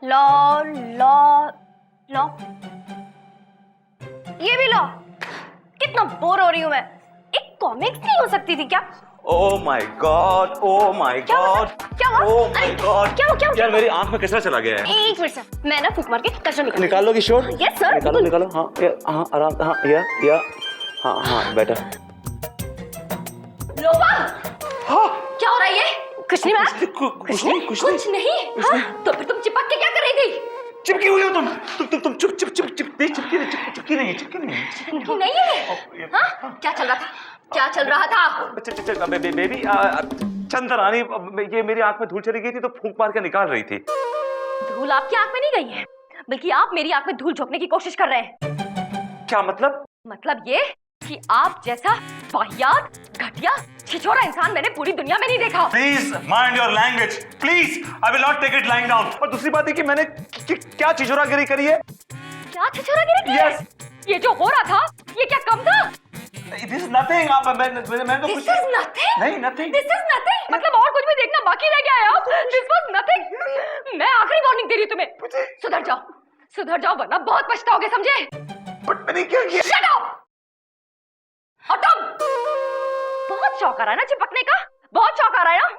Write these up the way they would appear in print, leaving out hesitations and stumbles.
Law law law, ये भी law. कितना बोर हो रही हूँ मैं। एक कॉमिक्स नहीं हो सकती थी क्या? Oh my God! Oh my God! क्या हुआ? Oh my God! क्या यार मेरी आंख में कचरा चला गया है। एक मिनट सर, मैं ना फूक मार के कचरा निकाल लोगी श्योर? Yes sir. निकालो हाँ आराम हाँ या हाँ बेटा। हाँ क्या हो रहा है ये? कुछ नहीं मैम। कुछ नहीं। हाँ? तो फिर तुम चिपक के क्या कर रही थी? चिपकी हुई हो तुम चिपकी नहीं नहीं। हाँ? क्या चल रहा था? बेबी चंद्रानी ये मेरी आंख में धूल चली गई थी तो फूंक मार के निकाल रही थी। धूल आपकी आंख में नहीं गई है, बल्कि आप मेरी आंख में धूल झोंकने की कोशिश कर रहे हैं। क्या मतलब? मतलब ये कि आप जैसा वाहियात, घटिया, छिछोरा इंसान मैंने पूरी दुनिया में नहीं देखा। Please mind your language, please I will not take it lying down. और दूसरी बात है कि मैंने क्या छिछोरागिरी करी है? क्या छिछोरागिरी की? Yes. ये जो हो रहा था, ये क्या कम था? This is nothing. मैं तो This is nothing? नहीं nothing. This is nothing? मतलब और कुछ भी देखना बाकी रह गया है अब? This was nothing. मैं आखिरी वार्निंग दे रही हूँ तुम्हें। सुधर जाओ वरना बहुत पछताओगे, समझे? But मैंने क्या किया? Shut up! और तुम? बहुत शौक आ रहा है ना चिपकने का? बहुत शौक आ रहा है ना?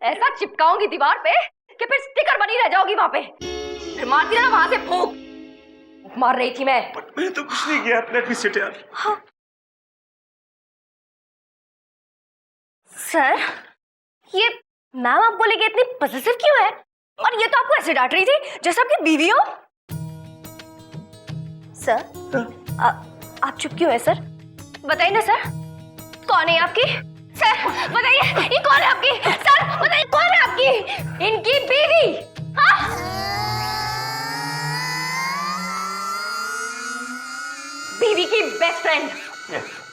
ऐसा चिपकाऊंगी दीवार पे कि फिर स्टिकर बनी रह जाओगी वहां पे। फिर मारती रहना वहां से फूंक। मार रही थी मैं। But मैंने तो कुछ नहीं किया। Let me sit यार। हाँ। सर, ये मैम आपको लेके इतनी पॉसेसिव क्यों है? और ये तो आपको ऐसे डांट रही थी जैसे आपकी बीवी हो। सर, आप चुप क्यों है सर? बताइए ना सर, कौन है आपकी? सर बताइए, ये कौन है आपकी? सर बताइए, कौन है आपकी? इनकी बीवी। हाँ? बीवी की बेस्ट फ्रेंड।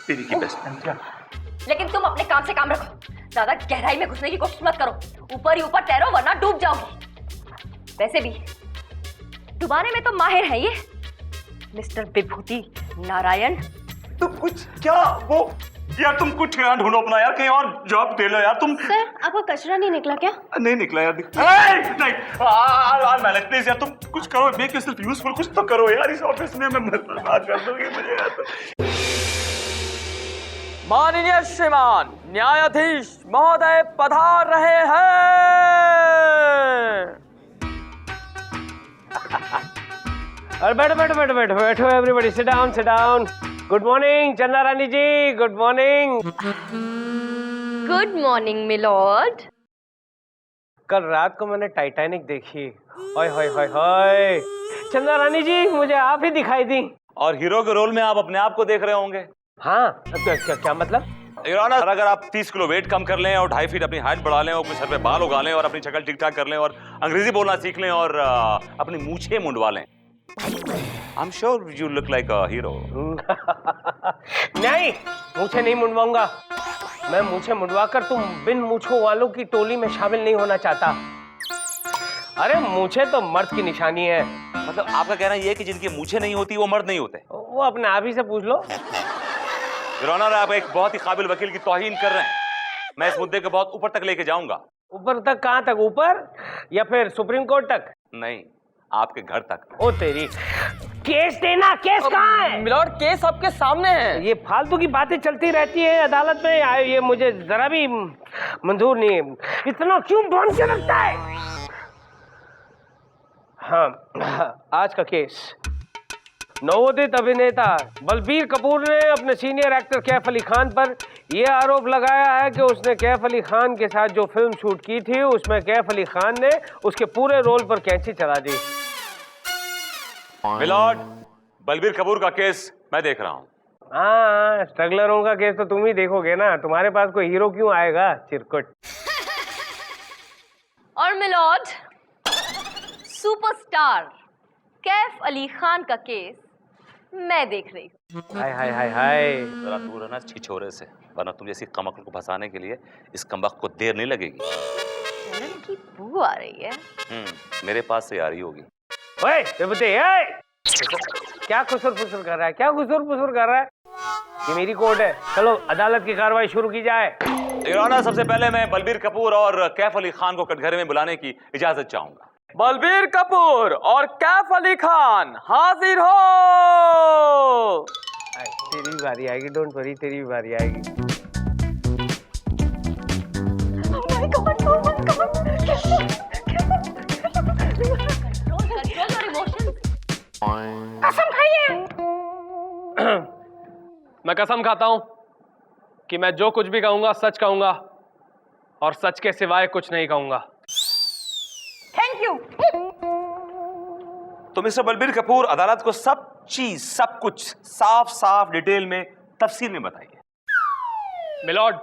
बीवी की बेस्ट फ्रेंड क्या? लेकिन तुम अपने काम से काम रखो, ज्यादा गहराई में घुसने की कोशिश मत करो। ऊपर ही ऊपर तैरो वरना डूब जाओगी। वैसे भी डुबाने में तो माहिर है ये मिस्टर विभूति नारायण। तुम कुछ क्या वो यार, तुम कुछ ढूंढो अपना यार, कहीं और जॉब दे लो यार तुम। सर आपका कचरा नहीं निकला क्या? नहीं निकला यार। नहीं मैनेज प्लीज यार, तुम कुछ करो, मेक योरसेल्फ यूजफुल, कुछ तो करो यार इस ऑफिस में। मैं बर्बाद कर दूंगी मुझे यार तो। माननीय श्रीमान न्यायाधीश महोदय पधार रहे हैं। और बैठो everybody, sit down. Good morning Chanda Rani ji, good morning. Good morning milord. कल रात को मैंने टाइटैनिक देखी। हाय चंदा रानी जी, मुझे आप ही दिखाई दी। और हीरो के रोल में आप अपने आप को देख रहे होंगे। हाँ, क्या मतलब? योर ऑनर, अगर आप 30 किलो वेट कम कर लें और 2.5 फीट अपनी हाइट बढ़ा लें और अपने सर पे बाल उगा लें और अपनी शक्ल ठीक ठाक कर लें और अंग्रेजी बोलना सीख लें और अपनी मूछें मुंडवा लें, I'm sure you look like a hero. नहीं, मूछें नहीं मुंडवाऊंगा। मैं मूछें मुंडवाकर तुम बिन मूछों वालों की टोली में शामिल नहीं होना चाहता। अरे मूछें तो मर्द की निशानी है। मतलब आपका कहना यह है कि जिनकी मूछें नहीं होती वो मर्द नहीं होते? वो अपने आप ही से पूछ लो। योर ऑनर, आप एक बहुत ही काबिल वकील की तौहीन कर रहे हैं। मैं इस मुद्दे को बहुत ऊपर तक लेके जाऊंगा। ऊपर तक? कहाँ तक? ऊपर या फिर सुप्रीम कोर्ट तक? नहीं, आपके घर तक। ओ तेरी, केस देना। केस कहाँ है? मिलॉर्ड केस आपके सामने है। ये फालतू की बातें चलती रहती है अदालत में, ये मुझे जरा भी मंजूर नहीं है। इतना क्यों बांध के रखता है? हाँ, आज का केस, नवोदित अभिनेता बलबीर कपूर ने अपने सीनियर एक्टर कैफ अली खान पर यह आरोप लगाया है कि उसने कैफ अली खान के साथ जो फिल्म शूट की थी उसमें कैफ अली खान ने उसके पूरे रोल पर कैंची चला दी। मिलॉर्ड, बलबीर कपूर का केस मैं देख रहा हूँ। हाँ, स्ट्रगलरों का केस तो तुम ही देखोगे ना, तुम्हारे पास कोई हीरो क्यों आएगा चिरकुट। और मिलॉर्ड, सुपरस्टार कैफ अली खान का केस मैं देख रही हूँ। हाय। जरा दूर रहना छिछोरे से, वरना तुम जैसी कमकल को फंसाने के लिए इस कमबख्त को देर नहीं लगेगी। जलन की बू आ रही है। मेरे पास से आ रही होगी। ओए विभूति, क्या खुसुर फुसुर कर रहा है? ये मेरी कोर्ट है, चलो अदालत की कार्रवाई शुरू की जाए। योर ऑनर, सबसे पहले मैं बलबीर कपूर और कैफ अली खान को कटघरे में बुलाने की इजाजत चाहूंगा। बलबीर कपूर और कैफ अली खान हाजिर हो। तेरी भी बारी आएगी, डोंट वरी, तेरी भी बारी आएगी। कसम खाइए। मैं कसम खाता हूं कि मैं जो कुछ भी कहूंगा सच कहूंगा और सच के सिवाय कुछ नहीं कहूंगा। Thank you. तो मिस्टर बलबीर कपूर अदालत को सब चीज, सब कुछ साफ साफ डिटेल में तफसील में बताइए। मिलॉर्ड,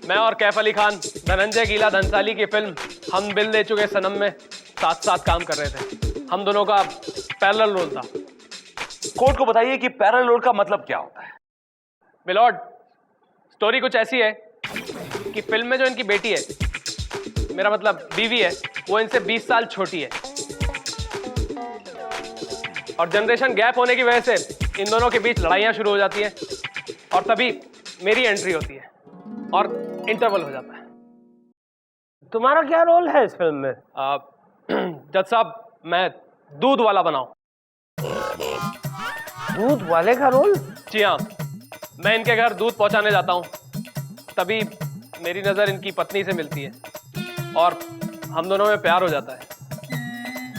मैं और कैफ अली खान धनंजय गीला धनसाली की फिल्म हम दिल दे चुके सनम में साथ साथ काम कर रहे थे। हम दोनों का पैरेलल रोल था। कोर्ट को बताइए कि पैरेलल रोल का मतलब क्या होता है। मिलॉर्ड, स्टोरी कुछ ऐसी है कि फिल्म में जो इनकी बेटी है, मेरा मतलब बीवी है, वो इनसे 20 साल छोटी है और जनरेशन गैप होने की वजह से इन दोनों के बीच लड़ाइयां शुरू हो जाती हैं और तभी मेरी एंट्री होती है और इंटरवल हो जाता है। तुम्हारा क्या रोल है इस फिल्म में? जज साहब, मैं दूध वाला बनाऊं। दूध वाले का रोल? जी हाँ, मैं इनके घर दूध पहुंचाने जाता हूं, तभी मेरी नजर इनकी पत्नी से मिलती है और हम दोनों में प्यार हो जाता है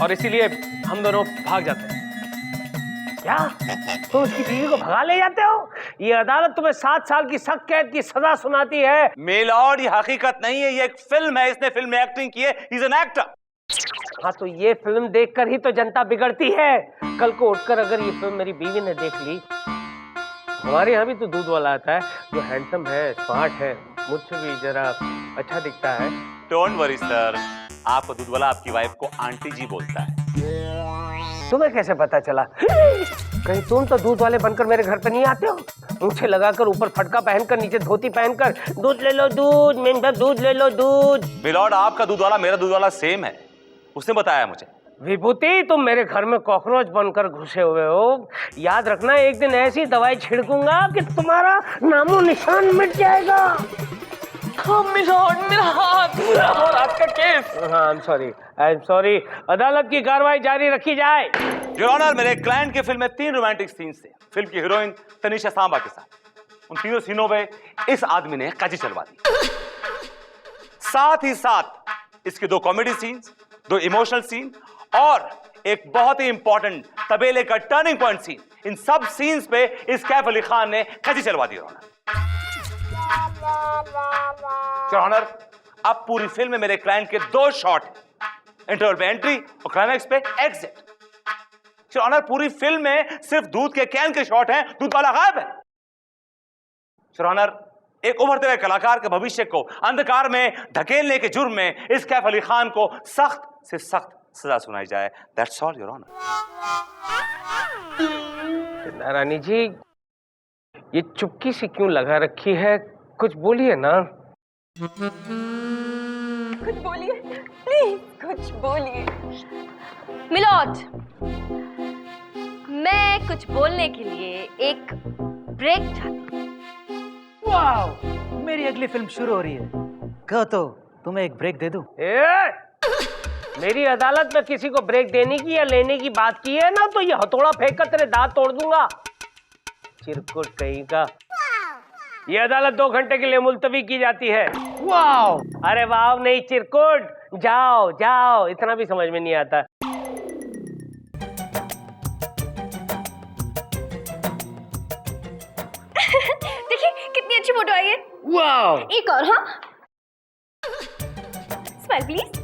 और इसीलिए हम दोनों भाग जाते हैं। क्या तुम उसकी बीवी को भगा ले जाते हो? ये अदालत तुम्हें 7 साल की सख्त कैद की सजा सुनाती है। मेलॉर्ड, ये हकीकत नहीं है, ये एक फिल्म है। इसने फिल्म में एक्टिंग की है। He is an actor. हाँ, तो ये फिल्म देखकर ही तो जनता बिगड़ती है। कल को उठकर अगर ये फिल्म मेरी बीवी ने देख ली, हमारे यहाँ भी तो दूध वाला आता है जो हैंडसम है, स्मार्ट है, मुझसे भी जरा अच्छा दिखता है। डोंट वरी सर, आपको दूध वाला आपकी वाइफ को आंटी जी बोलता है। तुम्हें कैसे पता चला? कहीं तुम तो दूध वाले बनकर मेरे घर पे नहीं आते हो? मूछे लगाकर, ऊपर फटका पहनकर, नीचे धोती पहनकर, दूध ले लो दूध, मेंढक दूध ले लो दूध। मिलॉर्ड, आपका दूध वाला मेरा दूध वाला सेम है, उसने बताया मुझे। विभूति, तुम मेरे घर में कॉकरोच बनकर घुसे हुए हो। याद रखना, एक दिन ऐसी दवाई छिड़कूंगा कि तुम्हारा नामो निशान मिट जाएगा। मिलॉर्ड, मेरा हाथ और आपका केस। हाँ, आई एम सॉरी। अदालत की कार्रवाई जारी रखी जाए। योर ऑनर, मेरे क्लाइंट की फिल्म में 3 रोमांटिक सीन्स थे फिल्म की हीरोइन तनिषा सांबा के साथ। उन तीनों सीनों में इस आदमी ने काजी चलवा दी। साथ ही साथ इसके 2 कॉमेडी सीन्स, 2 इमोशनल सीन और एक बहुत ही इंपॉर्टेंट तबेले का टर्निंग पॉइंट सीन। इन सब सीन्स पे इस कैफ अली खान ने काजी चलवा दी। योर ऑनर, अब पूरी फिल्म में मेरे क्लाइंट के 2 शॉट, इंटरवल पे एंट्री और क्लाइमैक्स पे एग्जिट। योर ऑनर, पूरी फिल्म में सिर्फ दूध के कैन के शॉट हैं, दूध वाला गायब है। योर ऑनर, एक उभरते हुए कलाकार के भविष्य को अंधकार में धकेलने के जुर्म में इस कैफ अली खान को सख्त से सख्त सजा सुनाई जाए। That's all your honour. Rani ji, ये चुपकी सी क्यों लगा रखी है? कुछ बोलिए ना। कुछ बोलिए प्लीज, कुछ बोलिए। मिलॉर्ड, मैं कुछ बोलने के लिए एक ब्रेक चाहती हूँ। वाह, मेरी अगली फिल्म शुरू हो रही है। कहो तो तुम्हें एक ब्रेक दे दूं? मेरी अदालत में किसी को ब्रेक देने की या लेने की बात की है ना, तो ये हथौड़ा फेंक कर तेरे दांत तोड़ दूंगा। चिरकुट कहीं का। ये अदालत 2 घंटे के लिए मुलतवी की जाती है। वाह! अरे वाह नहीं, चिरकुट। जाओ जाओ, इतना भी समझ में नहीं आता। देखिए कितनी अच्छी फोटो आई है। वाह! एक और। हाँ, स्माइल प्लीज।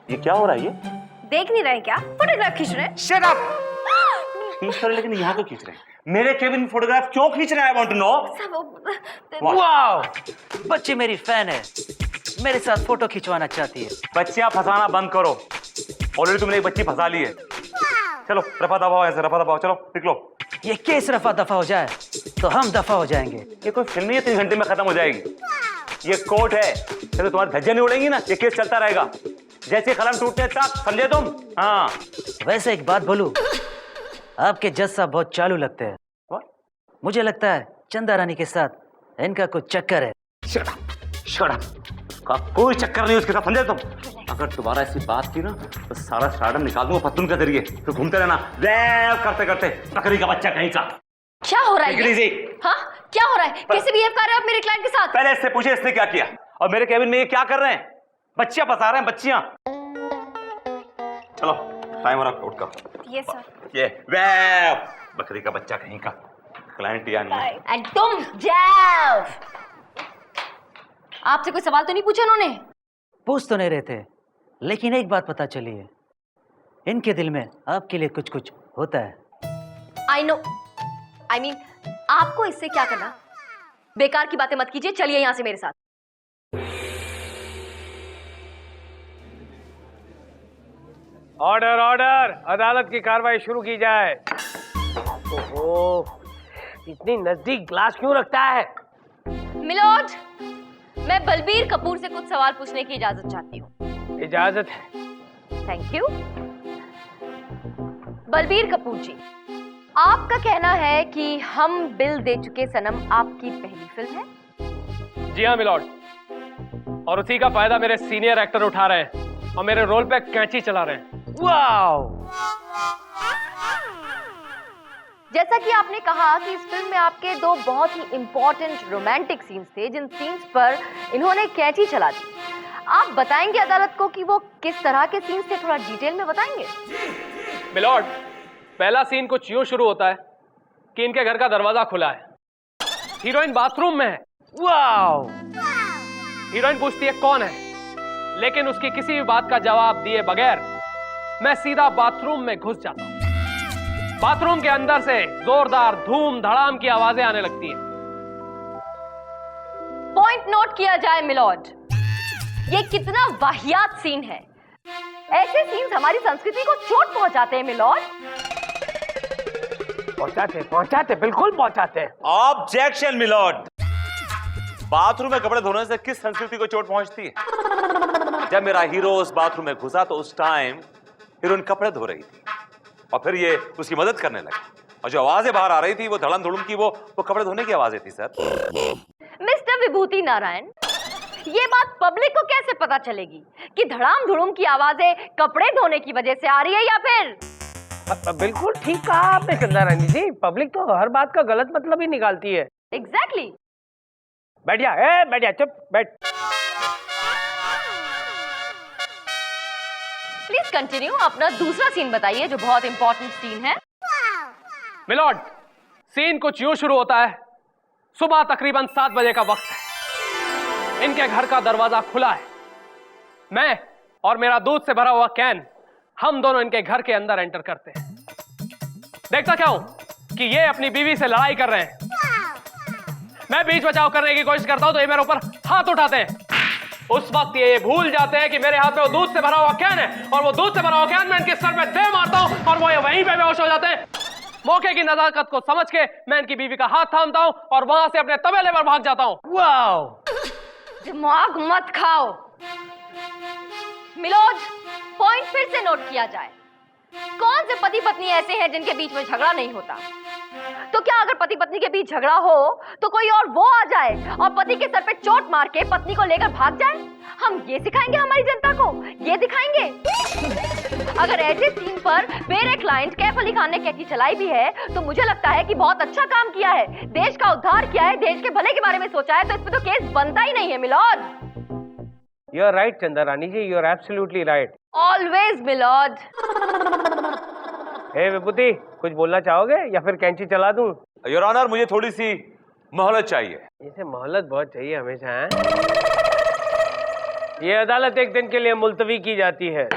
ये क्या हो रहा है? ये देख नहीं रहे क्या? फोटोग्राफ खींच रहे हैं। Shut up. खींच रहे, लेकिन यहाँ क्यों खींच रहे हैं? मेरे केबिन में फोटोग्राफ क्यों खींच रहे हैं? I want to know. वाह! बच्ची मेरी फैन है, मेरे साथ फोटो खिंचवाना चाहती है। बच्चियां फंसाना बंद करो। ऑलरेडी तुमने एक बच्ची फंसा ली है। चलो रफा दफा, ऐसे रफा दफा, चलो निकलो। ये केस रफा दफा हो जाए तो हम दफा हो जाएंगे। ये कोई फिल्म नहीं है 3 घंटे में खत्म हो जाएगी। ये कोर्ट है, चलो तुम्हारी धज्जियां नहीं उड़ेंगी ना, ये केस चलता रहेगा। जैसे कलम टूटने तक, समझे तुम? हाँ। वैसे एक बात बोलूं, आपके जज साहब बहुत चालू लगते हैं। मुझे लगता है चंदा रानी के साथ इनका कुछ चक्कर है। Shut up. का कोई चक्कर नहीं उसके साथ, समझे तुम? अगर दोबारा ऐसी बात की ना तो सारा स्टार्डम निकाल दूंगा पत्तून के जरिए। तो घूमते रहना वैव करते करते, बकरी का बच्चा कहीं का। क्या हो रहा है Take it ये? easy। हाँ, क्या हो रहा है? कैसे बिहेव कर रहे हो आप मेरे क्लाइंट के साथ? पहले इससे पूछे इसने क्या किया, और मेरे केबिन में ये क्या कर रहे हैं? बच्चियां फंसा रहे हैं, बच्चियां। चलो टाइम हो रहा, उठ कर। ये सर। ये वैव, बकरी का बच्चा कहीं का, क्लाइंट या नहीं। एंड तुम जाओ। आपसे कोई सवाल तो नहीं पूछा उन्होंने? पूछ तो नहीं रहे थे, लेकिन एक बात पता चली है, इनके दिल में आपके लिए कुछ कुछ होता है। आई नो, आई मीन आपको इससे क्या करना? बेकार की बातें मत कीजिए, चलिए यहां से मेरे साथ। ऑर्डर ऑर्डर, अदालत की कार्रवाई शुरू की जाए। ओहो, इतनी नजदीक ग्लास क्यों रखता है? मिलोड, मैं बलबीर कपूर से कुछ सवाल पूछने की इजाजत चाहती हूँ। इजाजत है। Thank you. बलबीर कपूर जी, आपका कहना है कि हम बिल दे चुके सनम आपकी पहली फिल्म है? जी हाँ मिलॉर्ड, और उसी का फायदा मेरे सीनियर एक्टर उठा रहे हैं और मेरे रोल पे कैंची चला रहे हैं। वाओ! जैसा कि आपने कहा कि इस फिल्म में आपके दो बहुत ही इंपॉर्टेंट रोमांटिक सीन्स थे, जिन सीन्स पर इन्होंने कैंची चला दी। आप बताएंगे अदालत को कि वो किस तरह के सीन्स थे? थोड़ा डिटेल में बताएंगे? मिलॉर्ड, पहला सीन कुछ यूं शुरू होता है कि इनके घर का दरवाजा खुला है, हीरोइन बाथरूम में है। वाओ! हीरोइन पूछती है कौन है, लेकिन उसकी किसी भी बात का जवाब दिए बगैर मैं सीधा बाथरूम में घुस जाता हूं। बाथरूम के अंदर से जोरदार धूम धड़ाम की आवाजें आने लगती हैं। पॉइंट नोट किया जाए मिलॉर्ड, ये कितना वाहियात सीन है। ऐसे सीन्स हमारी संस्कृति को चोट पहुंचाते हैं मिलॉर्ड। पहुंचाते बिल्कुल पहुंचाते हैं। ऑब्जेक्शन मिलॉर्ड, बाथरूम में कपड़े धोने से किस संस्कृति को चोट पहुंचती है? जब मेरा हीरो उस बाथरूम में घुसा तो उस टाइम हीरोइन कपड़े धो रही थी और फिर ये उसकी मदद करने लगी, और जो आवाजें बाहर आ रही थी वो धड़म धुड़म की, वो कपड़े धोने की आवाजें थी। सर मिस्टर विभूति नारायण, ये बात पब्लिक को कैसे पता चलेगी कि धड़ाम धुड़ुम की आवाजें कपड़े धोने की वजह से आ रही है या फिर? बिल्कुल ठीक कहा आपने चंदा रानी जी, पब्लिक तो हर बात का गलत मतलब ही निकालती है। एग्जैक्टली। बैठ जा, बैठ जा, चुप बैठ। प्लीज कंटिन्यू, अपना दूसरा सीन बताइए जो बहुत इंपॉर्टेंट सीन है। मिलॉर्ड, सीन कुछ यूं शुरू होता है, सुबह तकरीबन 7 बजे का वक्त है, इनके घर का दरवाजा खुला है, मैं और मेरा दूध से भरा हुआ कैन, हम दोनों इनके घर के अंदर एंटर करते हैं। देखता क्या हूं कि ये अपनी बीवी से लड़ाई कर रहे हैं। मैं बीच बचाव करने की कोशिश करता हूं तो ये मेरे ऊपर हाथ उठाते हैं। उस वक्त ये भूल जाते हैं कि मेरे हाथ में वो दूध से भरा हुआ कैन है, और वो दूध से भरा हुआ कैन मैं इनके सर पे दे मारता हूं और वो वहीं पे बेहोश हो जाते हैं। मौके की नजाकत को समझ के मैं इनकी बीवी का हाथ थामता हूं और वहां से अपने तबेले पर भाग जाता हूं। वाओ! दिमाग मत खाओ। मिलोज, पॉइंट फिर से नोट किया जाए। कौन से पति पत्नी ऐसे हैं जिनके बीच में झगड़ा नहीं होता? तो क्या अगर पति पत्नी के बीच झगड़ा हो तो कोई और वो आ जाए और पति के सर पे चोट मार के पत्नी को लेकर भाग जाए? हम ये सिखाएंगे हमारी जनता को? ये दिखाएंगे? अगर ऐसे सीन पर मेरे क्लाइंट कैफ अली खान ने कैंची चलाई भी है तो मुझे लगता है कि बहुत अच्छा काम किया है, देश का उद्धार किया है, देश के भले के बारे में सोचा है, तो इस पे तो केस बनता ही नहीं है milord. You are right Chanda Rani ji, you are absolutely right. Always milord. हे विभूति, कुछ बोलना चाहोगे या फिर कैंची चला दूं? योर ऑनर, मुझे थोड़ी सी मोहलत चाहिए। इसे मोहलत बहुत चाहिए हमेशा है? ये अदालत एक दिन के लिए मुलतवी की जाती है।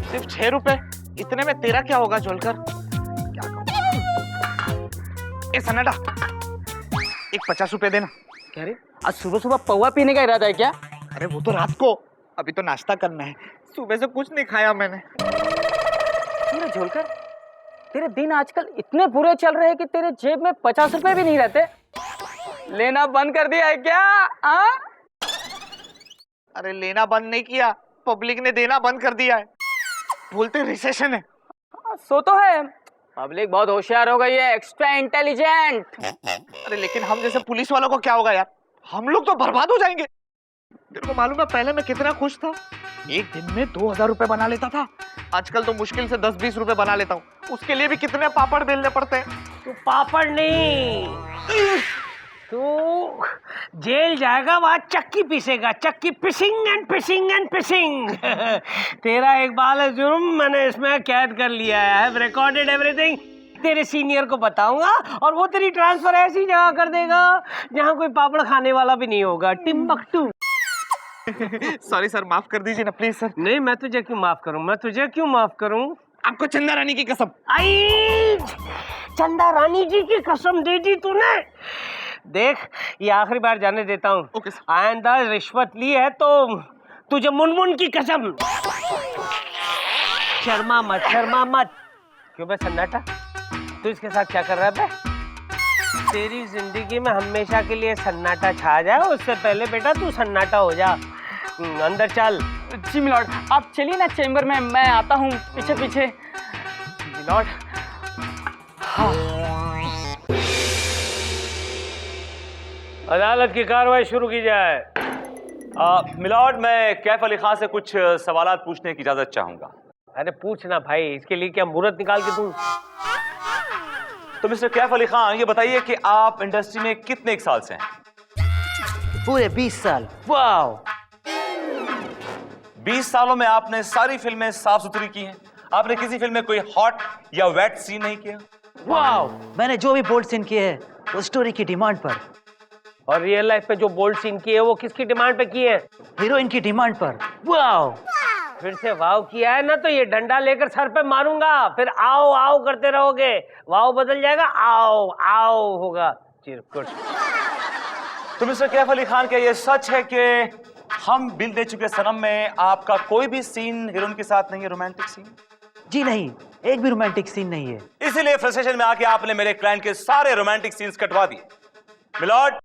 सिर्फ 6 रुपए, इतने में तेरा क्या होगा झोलकर? क्या कहूं? ए सन्नाटा, एक 50 रुपए देना। क्या रे, आज सुबह सुबह पौवा पीने का इरादा है क्या? अरे वो तो रात को, अभी तो नाश्ता करना है, सुबह से कुछ नहीं खाया मैंने। तेरा झोलकर, तेरे दिन आजकल इतने बुरे चल रहे हैं कि तेरे जेब में 50 रुपए भी नहीं रहते। लेना बंद कर दिया है क्या? हाँ? अरे लेना बंद नहीं किया, पब्लिक ने देना बंद कर दिया है। बोलते रिसेशन है। सो तो है, पब्लिक बहुत होशियार हो गई है, एक्स्ट्रा इंटेलिजेंट। अरे लेकिन हम जैसे पुलिस वालों को क्या होगा यार, हम लोग तो बर्बाद हो जाएंगे। तेरे को मालूम है पहले मैं कितना खुश था, एक दिन में 2000 रुपए बना लेता था। आजकल तो मुश्किल से 10-20 रुपए बना लेता हूँ, उसके लिए भी कितने पापड़ बेलने पड़ते हैं। तू पापड़ नहीं, तू जेल जाएगा, वहां चक्की पीसेगा, चक्की पिसिंग एंड पिसिंग एंड पिसिंग। तेरा एक बाल है जुर्म, मैंने इसमें कैद कर लिया है, आई हैव रिकॉर्डेड एवरीथिंग। तेरे सीनियर को बताऊंगा और वो तेरी ट्रांसफर ऐसी जगह कर देगा जहां कोई पापड़ खाने वाला भी नहीं होगा, टिम्बकटू। सॉरी सर, माफ कर दीजिए ना प्लीज सर। नहीं, मैं तुझे क्यों माफ करूं, मैं तुझे क्यों माफ करूं? आपको चंदा रानी की कसम। आई, चंदा रानी जी की कसम दे दी तूने। देख, ये आखिरी बार जाने देता हूँ। Okay sir. आइंदा रिश्वत ली है तो तुझे मुनमुन की कसम। शर्मा मत, शर्मा मत। क्यों बे सन्नाटा, तू इसके साथ क्या कर रहा है बे? तेरी जिंदगी में हमेशा के लिए सन्नाटा छा जाए, उससे पहले बेटा तू सन्नाटा हो जा। अंदर चल। जी मिलॉर्ड, आप चलिए ना चेम्बर में, मैं आता हूँ पीछे पीछे। मिलॉर्ड। अदालत की कार्रवाई शुरू की जाए। मिलॉर्ड, मैं कैफ अली खान से कुछ सवालात पूछने की इजाजत चाहूंगा। अरे पूछना भाई, इसके लिए क्या मुहूर्त निकाल के दूं? तो मिस्टर कैफ अली खान, ये बताइए कि आप इंडस्ट्री में कितने एक साल से हैं? पूरे 20 साल। वाह, 20 सालों में आपने सारी फिल्में साफ सुथरी की हैं? आपने किसी फिल्म में कोई हॉट या वेट सीन नहीं किया? वाह। मैंने जो भी बोल्ड सीन किए हैं वो स्टोरी की डिमांड पर, और रियल लाइफ में जो बोल्ड सीन किए वो किसकी डिमांड पे किए? हीरोइन की डिमांड पर। वाह। फिर से वाव किया है ना तो ये डंडा लेकर सर पे मारूंगा, फिर आओ आओ करते रहोगे, वाव बदल जाएगा, आओ आओ होगा। चिरकुट। तो मिस्टर कैफ अली खान, क्या ये सच है कि हम बिल दे चुके सनम में आपका कोई भी सीन हीरोइन के साथ नहीं है, रोमांटिक सीन? जी नहीं, एक भी रोमांटिक सीन नहीं है। इसीलिए फ्रस्ट्रेशन में आके आपने मेरे क्लाइंट के सारे रोमांटिक सीन्स कटवा दिए। मिलॉर्ड,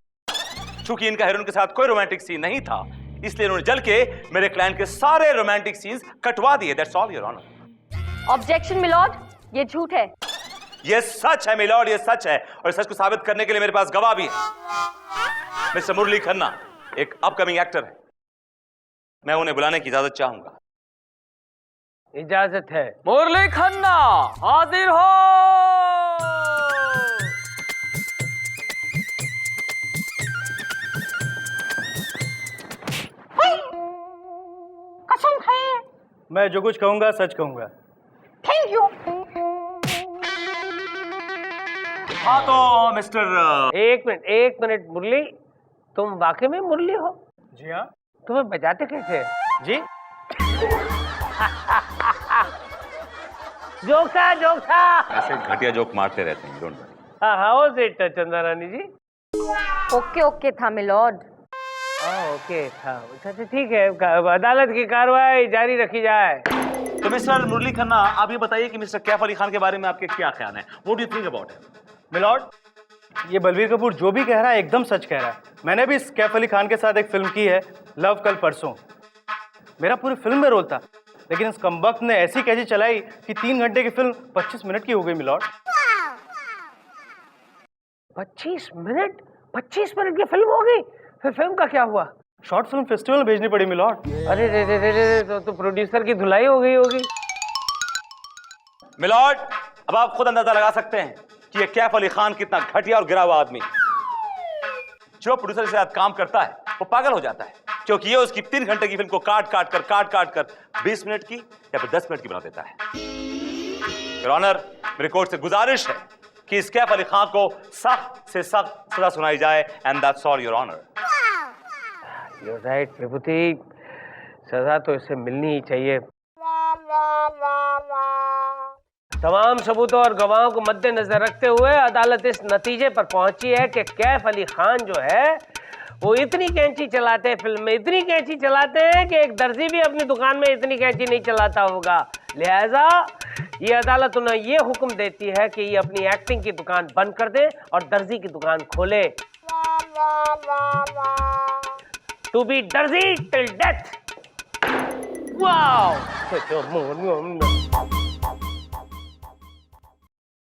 चूंकि इनका हीरोइन के साथ कोई रोमांटिक सीन नहीं था, इसलिए इन्होंने जल के मेरे क्लाइंट के सारे रोमांटिक सीन्स कटवा दिए। That's all your honour. Objection milord, ये झूठ है। ये सच है मिलॉर्ड, ये सच है, और सच को साबित करने के लिए मेरे पास गवाह भी है। मिस्टर मुरली खन्ना एक अपकमिंग एक्टर है, मैं उन्हें बुलाने की इजाजत चाहूंगा। इजाजत है। मुरली खन्ना हाजिर हो। कसम है। मैं जो कुछ कहूंगा सच कहूंगा। Thank you. हाँ तो मिस्टर एक मिनट मुरली, तुम वाकई में मुरली हो? जी हाँ। तुम्हें बजाते कैसे? जी, जोखा जोखा। ऐसे घटिया जोक मारते रहते हैं, डोंट वरी। हाँ हाउ इज इट चंदा रानी जी? ओके ओके था मिलॉर्ड। ओके था। अच्छा ठीक है, अदालत की कार्रवाई जारी रखी जाए। तो मिस्टर मुरली खन्ना, आप ये बताइए कि मिस्टर कैफ अली खान के बारे में आपके क्या ख्याल हैं? What do you think about him? Milord, ये बलबीर कपूर जो भी कह रहा है एकदम सच कह रहा है। मैंने भी कैफ अली खान के साथ एक फिल्म की है, लव कल परसों। मेरा पूरी फिल्म में रोल था, लेकिन इस कमबख्त ने ऐसी कैची चलाई कि 3 घंटे की फिल्म 25 मिनट की हो गई मिलॉर्ड। 25 मिनट? 25 मिनट की फिल्म हो गई? फिर फिल्म का क्या हुआ? शॉर्ट फिल्म फेस्टिवल में भेजनी पड़ी मिलॉर्ड। अरे रे रे रे रे, तो प्रोड्यूसर की धुलाई हो गई होगी। मिलॉर्ड, अब आप खुद अंदाजा लगा सकते हैं कि ये कैफ अली खान कितना घटिया और गिरा हुआ आदमी। जो प्रोड्यूसर के साथ काम करता है वो पागल हो जाता है, क्योंकि ये उसकी 3 घंटे की फिल्म को काट काट कर 20 मिनट की या फिर 10 मिनट की बना देता है। योर ऑनर, मेरे कोर्ट से गुजारिश है कि इस कैफ अली खान को सख्त से सख्त सजा सुनाई जाए, and that's all your honour. You're right, Vibhuti, सजा तो इसे मिलनी ही चाहिए। तमाम सबूतों और गवाहों को मद्देनजर रखते हुए अदालत इस नतीजे पर पहुंची है कि कैफ अली खान जो है वो इतनी कैंची चलाते हैं, फिल्म में इतनी कैंची चलाते हैं कि एक दर्जी भी अपनी दुकान में इतनी कैंची नहीं चलाता होगा। लिहाजा ये अदालत उन्हें ये हुक्म देती है कि ये अपनी एक्टिंग की दुकान बंद कर दे और दर्जी की दुकान खोले। टू बी दर्जी टिल डेथ। वाओ।